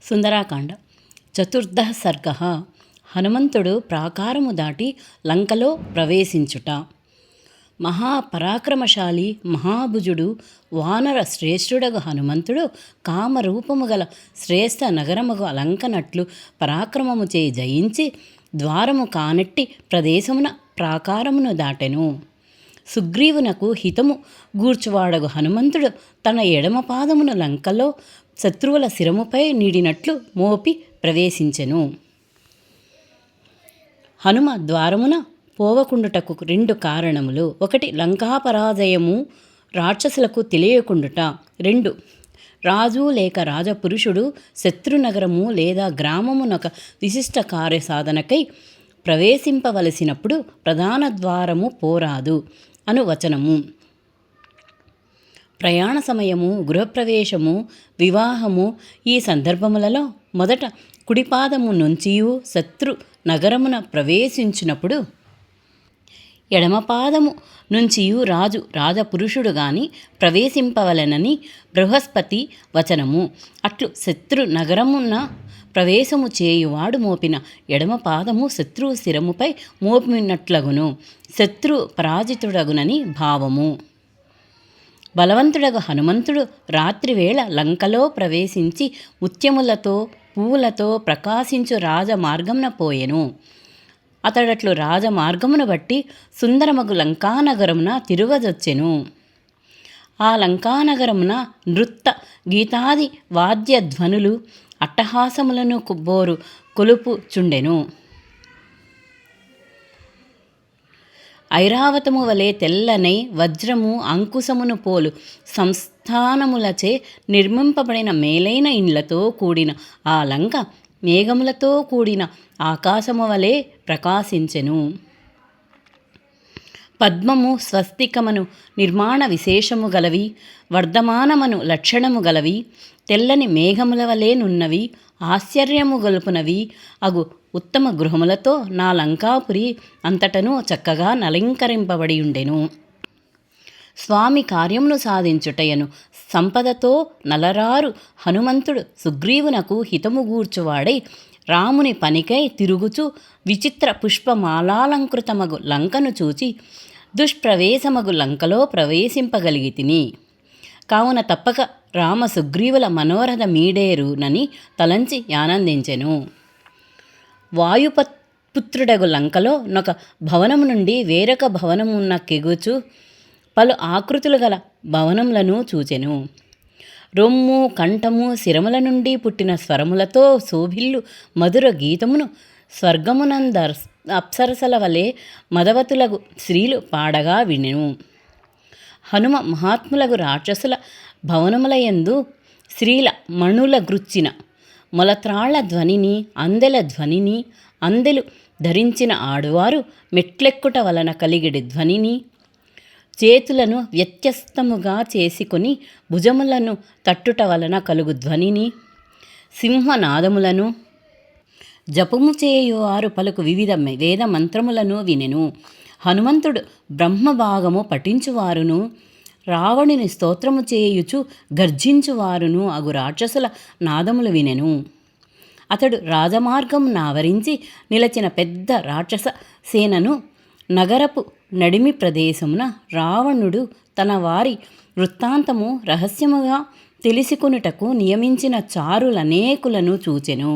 సుందరాకాండ చతుర్థ సర్గ. హనుమంతుడు ప్రాకారము దాటి లంకలో ప్రవేశించుట. మహాపరాక్రమశాలి మహాభుజుడు వానర శ్రేష్ఠుడగు హనుమంతుడు కామరూపము గల శ్రేష్ఠ నగరముగు లంకనట్లు పరాక్రమము చే జయించి ద్వారము కానట్టి ప్రదేశమున ప్రాకారమును దాటెను. సుగ్రీవునకు హితము గూర్చువాడగు హనుమంతుడు తన ఎడమ పాదమును లంకలో శత్రువుల శిరముపై నీడినట్లు మోపి ప్రవేశించెను. హనుమ ద్వారమున పోవకుండుటకు 2 కారణములు. 1. లంకాపరాజయము రాక్షసులకు తెలియకుండుట. 2. రాజు లేక రాజపురుషుడు శత్రునగరము లేదా గ్రామమునొక విశిష్ట కార్యసాధనకై ప్రవేశింపవలసినప్పుడు ప్రధాన ద్వారము పోరాదు అను వచనము. ప్రయాణ సమయము, గృహప్రవేశము, వివాహము ఈ సందర్భములలో మొదట కుడిపాదము నుంచియు శత్రు నగరమున ప్రవేశించినప్పుడు ఎడమపాదము నుంచియు రాజపురుషుడు గాని ప్రవేశింపవలెనని బృహస్పతి వచనము. అట్లు శత్రు నగరమున ప్రవేశము చేయువాడు మోపిన ఎడమ పాదము శత్రువు శిరముపై మోపినట్లగును. శత్రు పరాజితుడగునని భావము. బలవంతుడగు హనుమంతుడు రాత్రివేళ లంకలో ప్రవేశించి ముత్యములతో పువ్వులతో ప్రకాశించు రాజమార్గమున పోయెను. అతడట్లు రాజమార్గమును బట్టి సుందరమగు లంకానగరమున తిరుగజొచ్చెను. ఆ లంకానగరమున నృత్త గీతాది వాద్యధ్వనులు అట్టహాసములను బోరు కొలుపుచుండెను. ఐరావతము వలె తెల్లనై వజ్రము అంకుశమును పోలు సంస్థానములచే నిర్మింపబడిన మేలైన ఇండ్లతో కూడిన ఆ లంక మేఘములతో కూడిన ఆకాశము వలె ప్రకాశించెను. పద్మము స్వస్తికమను నిర్మాణ విశేషము గలవి, వర్ధమానమను లక్షణము గలవి, తెల్లని మేఘముల వలె నున్నవి, ఆశ్చర్యము గొలుపునవి అగు ఉత్తమ గృహములతో నా లంకాపురి అంతటను చక్కగా నలంకరింపబడి ఉండెను. స్వామి కార్యమును సాధించుటయను సంపదతో నలరారు హనుమంతుడు సుగ్రీవునకు హితము గూర్చువాడై రాముని పనికై తిరుగుచు విచిత్ర పుష్పమాలాలంకృతమగు లంకను చూచి దుష్ప్రవేశమగు లంకలో ప్రవేశింపగలిగితిని. కావున తప్పక రామ సుగ్రీవుల మనోరథ మీడేరునని తలంచి ఆనందించెను. వాయుపుత్రుడగు లంకలో నొక భవనము నుండి వేరొక భవనమున్న కెగుచు పలు ఆకృతులు గల భవనములను చూచెను. రొమ్ము కంఠము శిరముల నుండి పుట్టిన స్వరములతో శోభిల్లు మధుర గీతమును స్వర్గమునంద అప్సరసల వలె మదవతులగు స్త్రీలు పాడగా వినెను. హనుమ మహాత్ములగు రాక్షసుల భవనములయందు స్త్రీల మణుల గృచ్చిన మొలత్రాళ్ల ధ్వనిని, అందెల ధ్వనిని, అందెలు ధరించిన ఆడువారు మెట్లెక్కుట వలన కలిగెడి ధ్వనిని, చేతులను వ్యత్యస్తముగా చేసుకొని భుజములను తట్టుట వలన కలుగు ధ్వనిని, సింహనాదములను, జపము చేయువారు పలుకు వివిధ వేద మంత్రములను వినెను. హనుమంతుడు బ్రహ్మభాగము పఠించువారును, రావణుని స్తోత్రము చేయుచు గర్జించువారును అగు రాక్షసుల నాదములు వినెను. అతడు రాజమార్గం నావరించి నిలచిన పెద్ద రాక్షస సేనను నగరపు నడిమి ప్రదేశమున రావణుడు తన వారి వృత్తాంతము రహస్యముగా తెలిసికొనుటకు నియమించిన చారులనేకులను చూచెను.